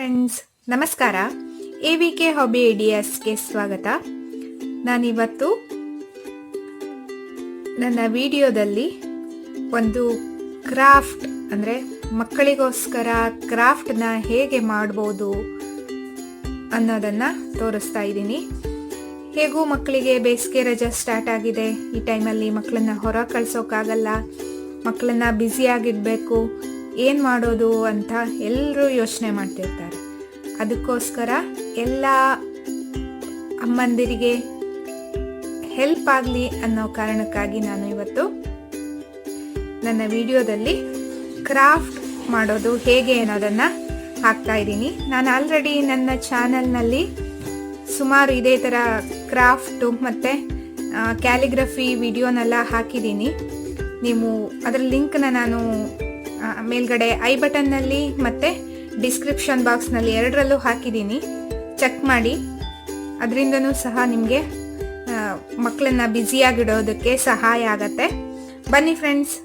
Friends, ನಮಸ್ಕಾರ. AVK hobby ಐಡಿಯಾಸ್ಗೆ ಸ್ವಾಗತ. ನಾನಿವತ್ತು ನನ್ನ ವಿಡಿಯೋದಲ್ಲಿ ಒಂದು ಕ್ರಾಫ್ಟ್ ಅಂದರೆ ಮಕ್ಕಳಿಗೋಸ್ಕರ ಕ್ರಾಫ್ಟ್ನ ಹೇಗೆ ಮಾಡ್ಬೋದು ಅನ್ನೋದನ್ನು ತೋರಿಸ್ತಾ ಇದ್ದೀನಿ. ಹೇಗೂ ಮಕ್ಕಳಿಗೆ ಬೇಸಿಗೆ ರಜೆ ಸ್ಟಾರ್ಟ್ ಆಗಿದೆ. ಈ ಟೈಮಲ್ಲಿ ಮಕ್ಕಳನ್ನ ಹೊರ ಕಳ್ಸೋಕ್ಕಾಗಲ್ಲ, ಮಕ್ಕಳನ್ನ ಬ್ಯುಸಿಯಾಗಿಡಬೇಕು, ಏನು ಮಾಡೋದು ಅಂತ ಎಲ್ಲರೂ ಯೋಚನೆ ಮಾಡ್ತಿರ್ತಾರೆ. ಅದಕ್ಕೋಸ್ಕರ ಎಲ್ಲ ಅಮ್ಮಂದಿರಿಗೆ ಹೆಲ್ಪ್ ಆಗಲಿ ಅನ್ನೋ ಕಾರಣಕ್ಕಾಗಿ ನಾನು ಇವತ್ತು ನನ್ನ ವಿಡಿಯೋದಲ್ಲಿ ಕ್ರಾಫ್ಟ್ ಮಾಡೋದು ಹೇಗೆ ಅನ್ನೋದನ್ನು ಹಾಕ್ತಾ ಇದ್ದೀನಿ. ನಾನು ಆಲ್ರೆಡಿ ನನ್ನ ಚಾನಲ್ನಲ್ಲಿ ಸುಮಾರು ಇದೇ ಥರ ಕ್ರಾಫ್ಟು ಮತ್ತು ಕ್ಯಾಲಿಗ್ರಫಿ ವಿಡಿಯೋನೆಲ್ಲ ಹಾಕಿದ್ದೀನಿ. ನೀವು ಅದರ ಲಿಂಕ್ನ ನಾನು ಮೇಲ್ಗಡೆ ಐ ಬಟನ್ನಲ್ಲಿ ಮತ್ತು ಡಿಸ್ಕ್ರಿಪ್ಷನ್ ಬಾಕ್ಸ್ನಲ್ಲಿ ಎರಡರಲ್ಲೂ ಹಾಕಿದ್ದೀನಿ. ಚೆಕ್ ಮಾಡಿ. ಅದರಿಂದನೂ ಸಹ ನಿಮಗೆ ಮಕ್ಕಳನ್ನ ಬ್ಯುಸಿಯಾಗಿಡೋದಕ್ಕೆ ಸಹಾಯ ಆಗತ್ತೆ. ಬನ್ನಿ ಫ್ರೆಂಡ್ಸ್,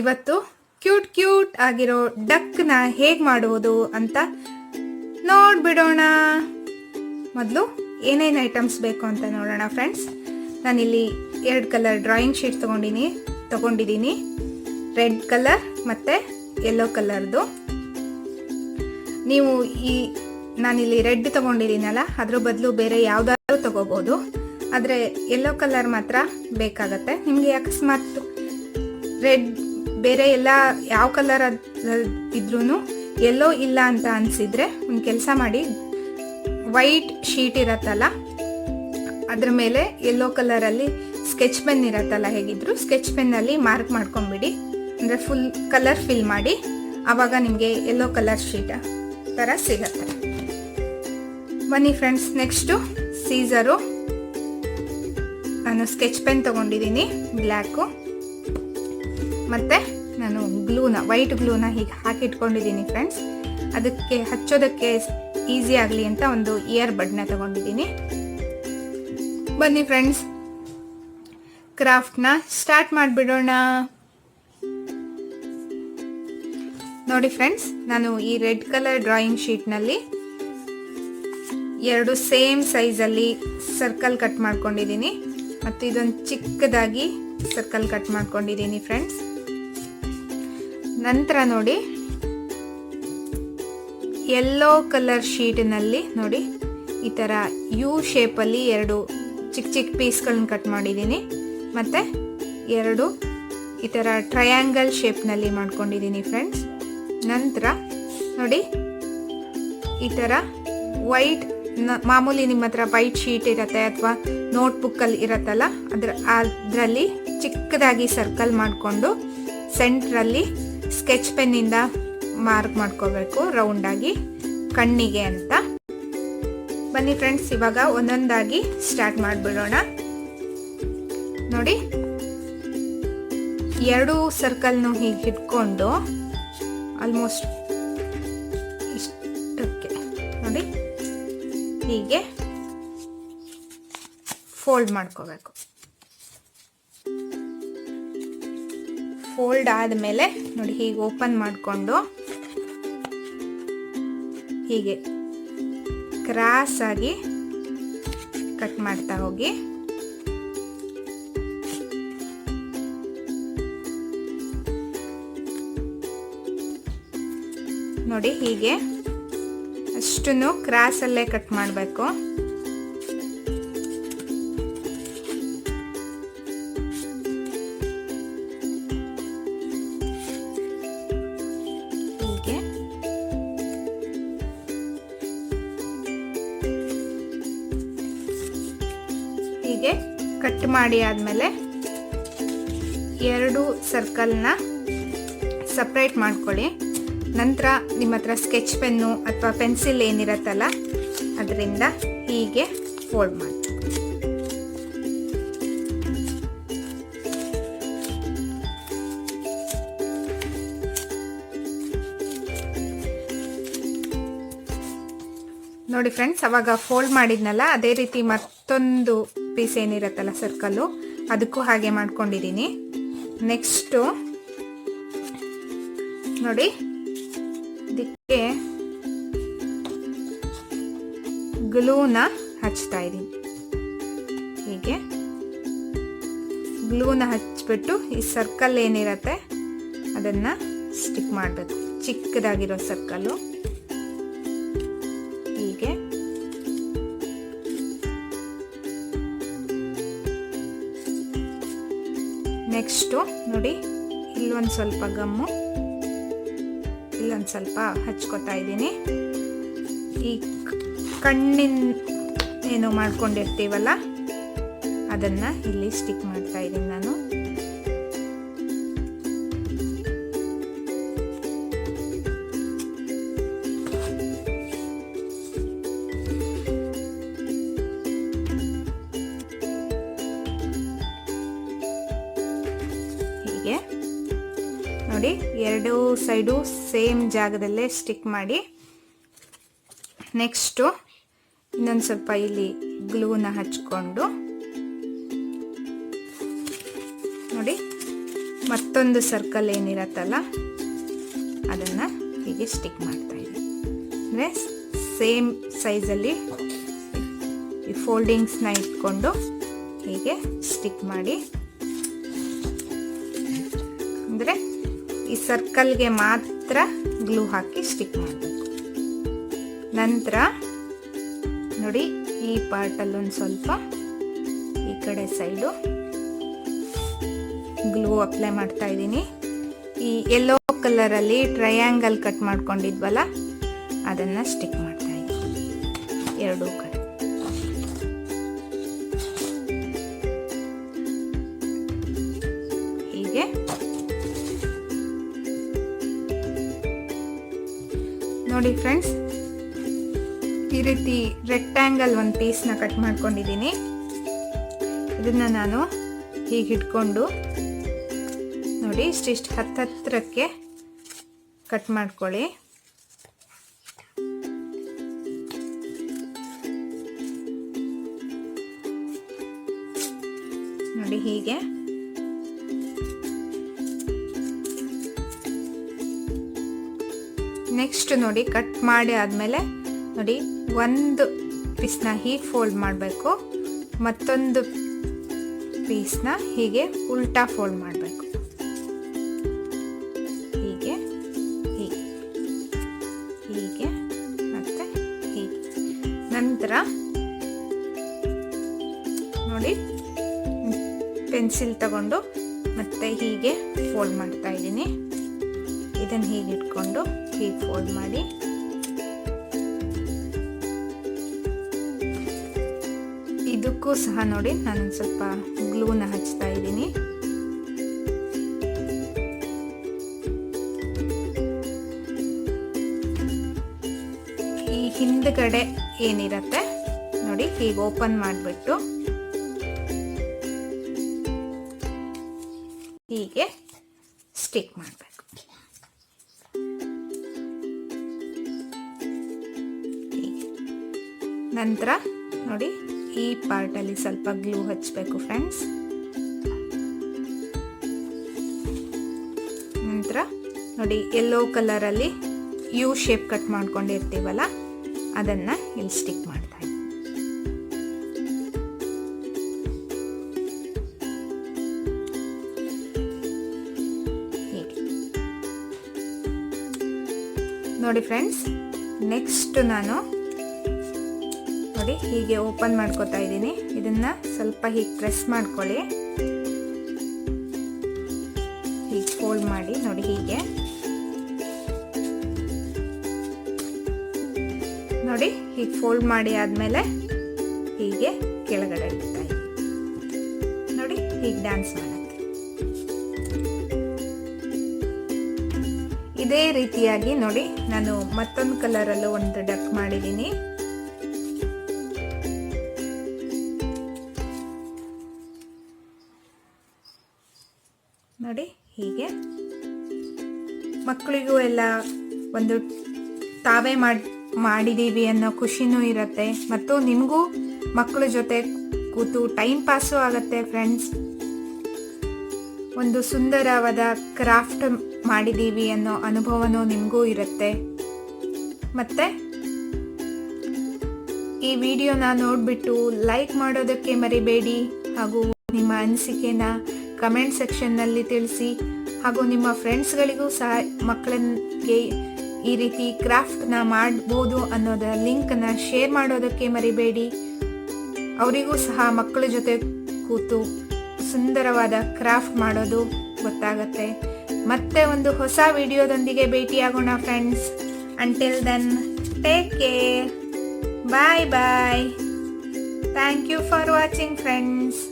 ಇವತ್ತು ಕ್ಯೂಟ್ ಆಗಿರೋ ಡಕ್ನ ಹೇಗೆ ಮಾಡುವುದು ಅಂತ ನೋಡ್ಬಿಡೋಣ. ಮೊದಲು ಏನೇನು ಐಟಮ್ಸ್ ಬೇಕು ಅಂತ ನೋಡೋಣ ಫ್ರೆಂಡ್ಸ್. ನಾನಿಲ್ಲಿ 2 ಕಲರ್ ಡ್ರಾಯಿಂಗ್ ಶೀಟ್ ತಗೊಂಡಿದ್ದೀನಿ. ರೆಡ್ ಕಲರ್ ಮತ್ತು ಯೆಲ್ಲೋ ಕಲರ್ದು. ನೀವು ನಾನಿಲ್ಲಿ ರೆಡ್ ತಗೊಂಡಿದ್ದೀನಲ್ಲ, ಅದ್ರ ಬದಲು ಬೇರೆ ಯಾವುದಾದ್ರೂ ತಗೋಬೋದು. ಆದರೆ ಯೆಲ್ಲೋ ಕಲರ್ ಮಾತ್ರ ಬೇಕಾಗತ್ತೆ. ನಿಮಗೆ ಅಕಸ್ಮಾತ್ ರೆಡ್ ಬೇರೆ ಎಲ್ಲ ಯಾವ ಕಲರ್ ಇದ್ರೂ ಯೆಲ್ಲೋ ಇಲ್ಲ ಅಂತ ಅನಿಸಿದರೆ ಒಂದು ಕೆಲಸ ಮಾಡಿ, ವೈಟ್ ಶೀಟ್ ಇರತ್ತಲ್ಲ ಅದ್ರ ಮೇಲೆ ಯೆಲ್ಲೋ ಕಲರಲ್ಲಿ ಸ್ಕೆಚ್ ಪೆನ್ ಇರತ್ತಲ್ಲ, ಹೇಗಿದ್ರು ಸ್ಕೆಚ್ ಪೆನ್ನಲ್ಲಿ ಮಾರ್ಕ್ ಮಾಡ್ಕೊಂಬಿಡಿ. ಅಂದರೆ ಫುಲ್ ಕಲರ್ ಫಿಲ್ ಮಾಡಿ, ಆವಾಗ ನಿಮಗೆ ಯೆಲ್ಲೋ ಕಲರ್ ಶೀಟ್ ಥರ ಸಿಗತ್ತೆ. ಬನ್ನಿ ಫ್ರೆಂಡ್ಸ್, ನೆಕ್ಸ್ಟು ಸೀಸರು. ನಾನು ಸ್ಕೆಚ್ ಪೆನ್ ತೊಗೊಂಡಿದ್ದೀನಿ ಬ್ಲ್ಯಾಕು, ಮತ್ತು ನಾನು ವೈಟ್ ಗ್ಲೂನ ಹೀಗೆ ಹಾಕಿಟ್ಕೊಂಡಿದ್ದೀನಿ ಫ್ರೆಂಡ್ಸ್. ಅದಕ್ಕೆ ಹಚ್ಚೋದಕ್ಕೆ ಈಸಿ ಆಗಲಿ ಅಂತ ಒಂದು ಇಯರ್ ಬಡ್ನ ತೊಗೊಂಡಿದ್ದೀನಿ. ಬನ್ನಿ ಫ್ರೆಂಡ್ಸ್, ಕ್ರಾಫ್ಟ್ನ ಸ್ಟಾರ್ಟ್ ಮಾಡಿಬಿಡೋಣ. ನೋಡಿ ಫ್ರೆಂಡ್ಸ್, ನಾನು ಈ ರೆಡ್ ಕಲರ್ ಡ್ರಾಯಿಂಗ್ ಶೀಟ್ನಲ್ಲಿ 2 ಸೇಮ್ ಸೈಜಲ್ಲಿ ಸರ್ಕಲ್ ಕಟ್ ಮಾಡ್ಕೊಂಡಿದ್ದೀನಿ, ಮತ್ತು ಇದೊಂದು ಚಿಕ್ಕದಾಗಿ ಸರ್ಕಲ್ ಕಟ್ ಮಾಡ್ಕೊಂಡಿದ್ದೀನಿ ಫ್ರೆಂಡ್ಸ್. ನಂತರ ನೋಡಿ, ಯೆಲ್ಲೋ ಕಲರ್ ಶೀಟ್ನಲ್ಲಿ ನೋಡಿ ಈ ಥರ ಯು ಶೇಪಲ್ಲಿ 2 ಚಿಕ್ಕ ಪೀಸ್ಗಳನ್ನ ಕಟ್ ಮಾಡಿದ್ದೀನಿ, ಮತ್ತು 2 ಈ ಥರ ಟ್ರಯಾಂಗಲ್ ಶೇಪ್ನಲ್ಲಿ ಮಾಡ್ಕೊಂಡಿದ್ದೀನಿ ಫ್ರೆಂಡ್ಸ್. ನಂತರ ನೋಡಿ, ಈ ಥರ ವೈಟ್, ಮಾಮೂಲಿ ನಿಮ್ಮ ಹತ್ರ ವೈಟ್ ಶೀಟ್ ಇರುತ್ತೆ ಅಥವಾ ನೋಟ್ಬುಕ್ಕಲ್ಲಿ ಇರತ್ತಲ್ಲ, ಅದರಲ್ಲಿ ಚಿಕ್ಕದಾಗಿ ಸರ್ಕಲ್ ಮಾಡಿಕೊಂಡು ಸೆಂಟ್ರಲ್ಲಿ ಸ್ಕೆಚ್ ಪೆನ್ನಿಂದ ಮಾರ್ಕ್ ಮಾಡ್ಕೋಬೇಕು ರೌಂಡಾಗಿ ಕಣ್ಣಿಗೆ ಅಂತ. ಬನ್ನಿ ಫ್ರೆಂಡ್ಸ್, ಇವಾಗ ಒಂದೊಂದಾಗಿ ಸ್ಟಾರ್ಟ್ ಮಾಡಿಬಿಡೋಣ. ನೋಡಿ, 2 ಸರ್ಕಲ್ನು ಹೀಗೆ ಇಟ್ಕೊಂಡು ಆಲ್ಮೋಸ್ಟ್ ಇಷ್ಟಕ್ಕೆ ನೋಡಿ ಹೀಗೆ ಫೋಲ್ಡ್ ಮಾಡ್ಕೋಬೇಕು. ಫೋಲ್ಡ್ ಆದಮೇಲೆ ನೋಡಿ ಹೀಗೆ ಓಪನ್ ಮಾಡಿಕೊಂಡು ಹೀಗೆ ಕ್ರಾಸ್ ಆಗಿ ಕಟ್ ಮಾಡ್ತಾ ಹೋಗಿ. ನೋಡಿ, ಹೀಗೆ ಅಷ್ಟನ್ನು ಕ್ರಾಸಲ್ಲೇ ಕಟ್ ಮಾಡಬೇಕು. ಹೀಗೆ ಹೀಗೆ ಕಟ್ ಮಾಡಿ ಆದಮೇಲೆ 2 ಸರ್ಕಲ್ನ ಸಪ್ರೇಟ್ ಮಾಡ್ಕೊಳ್ಳಿ. ನಂತರ ನಿಮ್ಮ ಹತ್ರ ಸ್ಕೆಚ್ ಪೆನ್ನು ಅಥವಾ ಪೆನ್ಸಿಲ್ ಏನಿರತ್ತಲ್ಲ ಅದರಿಂದ ಹೀಗೆ ಫೋಲ್ಡ್ ಮಾಡಿ. ನೋಡಿ ಫ್ರೆಂಡ್ಸ್, ಅವಾಗ ಫೋಲ್ಡ್ ಮಾಡಿದ್ನಲ್ಲ ಅದೇ ರೀತಿ ಮತ್ತೊಂದು ಪೀಸ್ ಏನಿರತ್ತಲ್ಲ ಸರ್ಕಲ್ಲು, ಅದಕ್ಕೂ ಹಾಗೆ ಮಾಡ್ಕೊಂಡಿದ್ದೀನಿ. ನೆಕ್ಸ್ಟು ನೋಡಿ, ಇದಕ್ಕೆ ಗ್ಲೂನ ಹಚ್ತಾ ಇದ್ದೀನಿ. ಹೀಗೆ ಗ್ಲೂನ ಹಚ್ಬಿಟ್ಟು ಈ ಸರ್ಕಲ್ ಏನಿರತ್ತೆ ಅದನ್ನು ಸ್ಟಿಕ್ ಮಾಡಬೇಕು. ಚಿಕ್ಕದಾಗಿರೋ ಸರ್ಕಲ್ಲು ಹೀಗೆ. ನೆಕ್ಸ್ಟು ನೋಡಿ, ಇಲ್ಲೊಂದು ಸ್ವಲ್ಪ ಗಮ್ಮು, ಇಲ್ಲೊಂದು ಸ್ವಲ್ಪ ಹಚ್ಕೋತಾ ಇದ್ದೀನಿ. ಈ ಕಣ್ಣಿನ ಏನು ಮಾಡ್ಕೊಂಡಿರ್ತೀವಲ್ಲ ಅದನ್ನು ಇಲ್ಲಿ ಸ್ಟಿಕ್ ಮಾಡ್ತಾ ಇದ್ದೀನಿ ನಾನು. ಹೀಗೆ ನೋಡಿ, ಎರಡು ಸೈಡು ಸೇಮ್ ಜಾಗದಲ್ಲೇ ಸ್ಟಿಕ್ ಮಾಡಿ, ನೆಕ್ಸ್ಟು ಇನ್ನೊಂದು ಸ್ವಲ್ಪ ಇಲ್ಲಿ ಗ್ಲೂನ ಹಚ್ಕೊಂಡು ನೋಡಿ, ಮತ್ತೊಂದು ಸರ್ಕಲ್ ಏನಿರತ್ತಲ್ಲ ಅದನ್ನು ಹೀಗೆ ಸ್ಟಿಕ್ ಮಾಡ್ತಾ ಇದ್ದೀನಿ. ಅಂದರೆ ಸೇಮ್ ಸೈಜಲ್ಲಿ ಈ ಫೋಲ್ಡಿಂಗ್ಸ್ನ ಇಟ್ಕೊಂಡು ಹೀಗೆ ಸ್ಟಿಕ್ ಮಾಡಿ, ಅಂದರೆ ಈ ಸರ್ಕಲ್ಗೆ ಮಾತ್ರ ಗ್ಲೂ ಹಾಕಿ ಸ್ಟಿಕ್ ಮಾಡಬೇಕು. ನಂತರ ನೋಡಿ, ಈ ಪಾರ್ಟಲ್ಲೊಂದು ಸ್ವಲ್ಪ ಈ ಕಡೆ ಸೈಡು ಗ್ಲೂ ಅಪ್ಲೈ ಮಾಡ್ತಾ ಇದ್ದೀನಿ. ಈ ಯೆಲ್ಲೋ ಕಲರಲ್ಲಿ ಟ್ರಯಾಂಗಲ್ ಕಟ್ ಮಾಡ್ಕೊಂಡಿದ್ವಲ್ಲ ಅದನ್ನು ಸ್ಟಿಕ್ ಮಾಡ್ತಾ ಇದ್ದೀನಿ ಎರಡೂ ಕಡೆ. ಹೀಗೆ ನೋಡಿ ಫ್ರೆಂಡ್ಸ್, ಈ ರೀತಿ ರೆಕ್ಟ್ಯಾಂಗಲ್ ಒಂದು ಪೀಸ್ನ ಕಟ್ ಮಾಡ್ಕೊಂಡಿದ್ದೀನಿ. ಇದನ್ನು ನಾನು ಹೀಗೆ ಇಟ್ಕೊಂಡು ನೋಡಿ, ಇಷ್ಟಿಷ್ಟು ಹತ್ತಿರಕ್ಕೆ ಕಟ್ ಮಾಡ್ಕೊಳ್ಳಿ. ನೋಡಿ ಹೀಗೆ. ನೆಕ್ಸ್ಟ್ ನೋಡಿ, ಕಟ್ ಮಾಡಿ ಆದಮೇಲೆ ನೋಡಿ, ಒಂದು ಪೀಸ್ನ ಹೀಗೆ ಫೋಲ್ಡ್ ಮಾಡಬೇಕು, ಮತ್ತೊಂದು ಪೀಸ್ನ ಹೀಗೆ ಉಲ್ಟಾ ಫೋಲ್ಡ್ ಮಾಡಬೇಕು. ಹೀಗೆ ಹೀಗೆ ಹೀಗೆ ಮತ್ತೆ ಹೀಗೆ. ನಂತರ ನೋಡಿ, ಪೆನ್ಸಿಲ್ ತಗೊಂಡು ಮತ್ತೆ ಹೀಗೆ ಫೋಲ್ಡ್ ಮಾಡ್ತಾ ಇದ್ದೀನಿ. ಇದನ್ನು ಹೀಗೆ ಇಟ್ಕೊಂಡು ಹೀಗೆ ಫೋಲ್ಡ್ ಮಾಡಿ, ಇದಕ್ಕೂ ಸಹ ನೋಡಿ ನಾನು ಸ್ವಲ್ಪ ಗ್ಲೂನ ಹಚ್ತಾ ಇದ್ದೀನಿ. ಈ ಹಿಂದ್ಗಡೆ ಏನಿರತ್ತೆ ನೋಡಿ, ಹೀಗೆ ಓಪನ್ ಮಾಡಿಬಿಟ್ಟು ಹೀಗೆ ಸ್ಟಿಕ್ ಮಾಡಬೇಕು. ಹೀಗೆ ನಂತರ ನೋಡಿ, ಈ ಪಾರ್ಟಲ್ಲಿ ಸ್ವಲ್ಪ ಗ್ಲೂ ಹಚ್ಚಬೇಕು ಫ್ರೆಂಡ್ಸ್. ನಂತರ ನೋಡಿ, ಯೆಲ್ಲೋ ಕಲರಲ್ಲಿ ಯು ಶೇಪ್ ಕಟ್ ಮಾಡ್ಕೊಂಡಿರ್ತೀವಲ್ಲ ಅದನ್ನು ಇಲ್ಲಿ ಸ್ಟಿಕ್ ಮಾಡ್ತಾ ಇದ್ದೀನಿ. ಹೀಗೆ ನೋಡಿ ಫ್ರೆಂಡ್ಸ್, ನೆಕ್ಸ್ಟ್ ನಾನು ನೋಡಿ ಹೀಗೆ ಓಪನ್ ಮಾಡ್ಕೋತಾ ಇದ್ದೀನಿ. ಇದನ್ನ ಸ್ವಲ್ಪ ಹೀಗೆ ಪ್ರೆಸ್ ಮಾಡ್ಕೊಳ್ಳಿ, ಹೀಗೆ ಫೋಲ್ಡ್ ಮಾಡಿ ನೋಡಿ. ಹೀಗೆ ನೋಡಿ, ಹೀಗೆ ಫೋಲ್ಡ್ ಮಾಡಿ ಆದಮೇಲೆ ಹೀಗೆ ಕೆಳಗಡೆ ಇಡ್ತಾ ಇದ್ದೀನಿ ನೋಡಿ. ಹೀಗೆ ಡ್ಯಾನ್ಸ್ ಮಾಡುತ್ತೆ. ಇದೇ ರೀತಿಯಾಗಿ ನೋಡಿ, ನಾನು ಮತ್ತೊಂದು ಕಲರಲ್ಲೂ ಒಂದು ಡಕ್ ಮಾಡಿದ್ದೀನಿ. ನೋಡಿ ಹೀಗೆ ಮಕ್ಕಳಿಗೂ ಎಲ್ಲ ಒಂದು ತಾವೇ ಮಾಡಿದ್ದೀವಿ ಅನ್ನೋ ಖುಷಿನೂ ಇರುತ್ತೆ, ಮತ್ತು ನಿಮಗೂ ಮಕ್ಕಳ ಜೊತೆ ಕೂತು ಟೈಮ್ ಪಾಸು ಆಗುತ್ತೆ ಫ್ರೆಂಡ್ಸ್. ಒಂದು ಸುಂದರವಾದ ಕ್ರಾಫ್ಟ್ ಮಾಡಿದ್ದೀವಿ ಅನ್ನೋ ಅನುಭವನೂ ನಿಮಗೂ ಇರುತ್ತೆ. ಮತ್ತು ಈ ವಿಡಿಯೋನ ನೋಡಿಬಿಟ್ಟು ಲೈಕ್ ಮಾಡೋದಕ್ಕೆ ಮರಿಬೇಡಿ. ಹಾಗೂ ನಿಮ್ಮ ಅನಿಸಿಕೆನ ಕಮೆಂಟ್ ಸೆಕ್ಷನ್ನಲ್ಲಿ ತಿಳಿಸಿ. ಹಾಗೂ ನಿಮ್ಮ ಫ್ರೆಂಡ್ಸ್ಗಳಿಗೂ ಸಹ ಮಕ್ಕಳಿಗೆ ಈ ರೀತಿ ಕ್ರಾಫ್ಟ್ನ ಮಾಡ್ಬೋದು ಅನ್ನೋದರ ಲಿಂಕನ್ನು ಶೇರ್ ಮಾಡೋದಕ್ಕೆ ಮರಿಬೇಡಿ. ಅವರಿಗೂ ಸಹ ಮಕ್ಕಳ ಜೊತೆ ಕೂತು ಸುಂದರವಾದ ಕ್ರಾಫ್ಟ್ ಮಾಡೋದು ಗೊತ್ತಾಗತ್ತೆ. ಮತ್ತೆ ಒಂದು ಹೊಸ ವಿಡಿಯೋದೊಂದಿಗೆ ಭೇಟಿಯಾಗೋಣ friends. Until then take care. Bye bye. Thank you for watching friends.